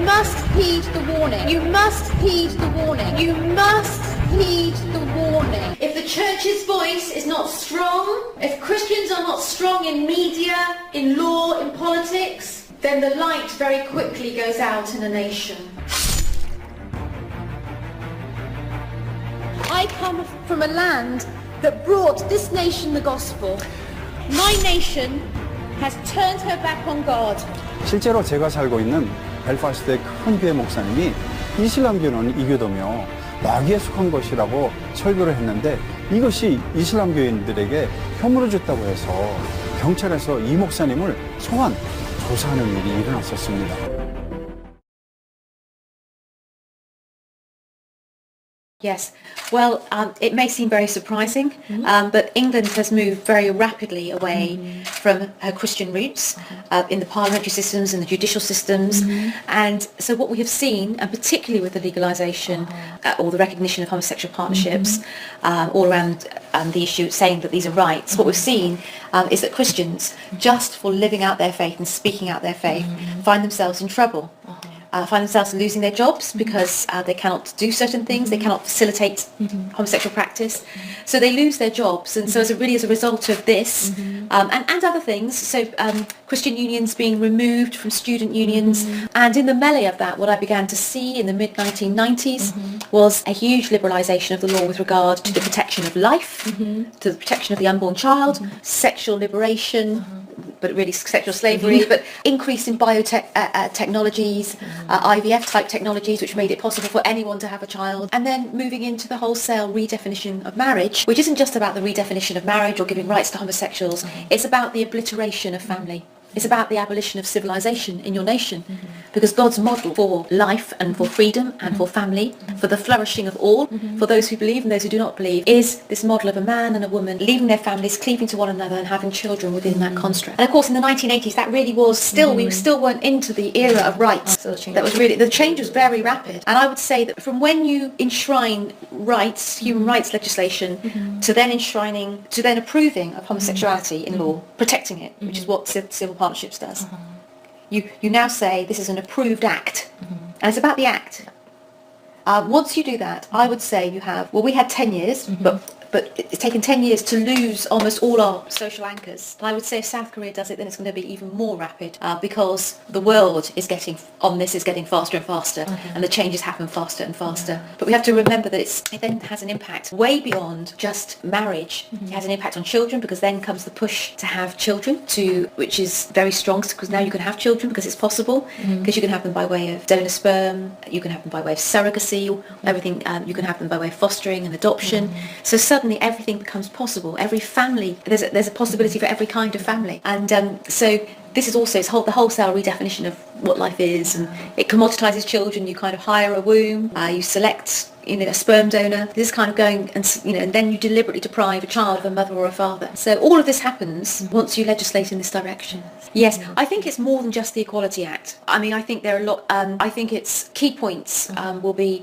must heed the warning. You must heed the warning. You must heed the warning. If the church's voice is not strong, if Christians are not strong in media, in law, in politics, then the light very quickly goes out in a nation. I come from a land that brought this nation the gospel. My nation has turned her back on God. 실제로 제가 살고 있는 벨파스트의 큰 교회 목사님이 이슬람교는 이교도며 마귀에 속한 것이라고 설교를 했는데 이것이 이슬람교인들에게 혐오를 줬다고 해서 경찰에서 이 목사님을 소환, 조사하는 일이 일어났었습니다. Yes, well, it may seem very surprising, but England has moved very rapidly away from her Christian roots in the parliamentary systems and the judicial systems. And so what we have seen, and particularly with the legalisation or the recognition of homosexual partnerships all around the issue saying that these are rights, what we've seen is that Christians, just for living out their faith and speaking out their faith, find themselves in trouble. Find themselves losing their jobs because they cannot do certain things, they cannot facilitate homosexual practice, so they lose their jobs. And so as a result of this and other things, so Christian unions being removed from student unions, and in the melee of that what I began to see in the mid-1990s was a huge liberalisation of the law with regard to the protection of life, to the protection of the unborn child, sexual liberation, but really sexual slavery, but increase in biotechnologies, IVF-type technologies, which made it possible for anyone to have a child, and then moving into the wholesale redefinition of marriage, which isn't just about the redefinition of marriage or giving rights to homosexuals, it's about the obliteration of family. It's about the abolition of civilization in your nation, because God's model for life and for freedom and for family, for the flourishing of all, for those who believe and those who do not believe, is this model of a man and a woman leaving their families, cleaving to one another and having children within that construct. And of course in the 1980s that really was still, we still weren't into the era of rights. That was really, the change was very rapid. And I would say that from when you enshrine rights, human rights legislation, to then enshrining, to then approving of homosexuality in law, protecting it, which is what civil partnerships does. You now say this is an approved act, and it's about the act. Once you do that, I would say you have, well, we had 10 years, but it's taken 10 years to lose almost all our social anchors. I would say if South Korea does it, then it's going to be even more rapid because the world is getting faster and faster, and the changes happen faster and faster. But we have to remember that it then has an impact way beyond just marriage. It has an impact on children, because then comes the push to have children, which is very strong, because now you can have children because it's possible, because you can have them by way of donor sperm, you can have them by way of surrogacy, everything. You can have them by way of fostering and adoption. So suddenly everything becomes possible. Every family, there's a possibility for every kind of family. And so this is also the wholesale redefinition of what life is, and it commoditizes children. You kind of hire a womb, you select a sperm donor. This is kind of going, and and then you deliberately deprive a child of a mother or a father. So all of this happens once you legislate in this direction. Yes, I think it's more than just the Equality Act. I mean, I think there are a lot. I think its key points will be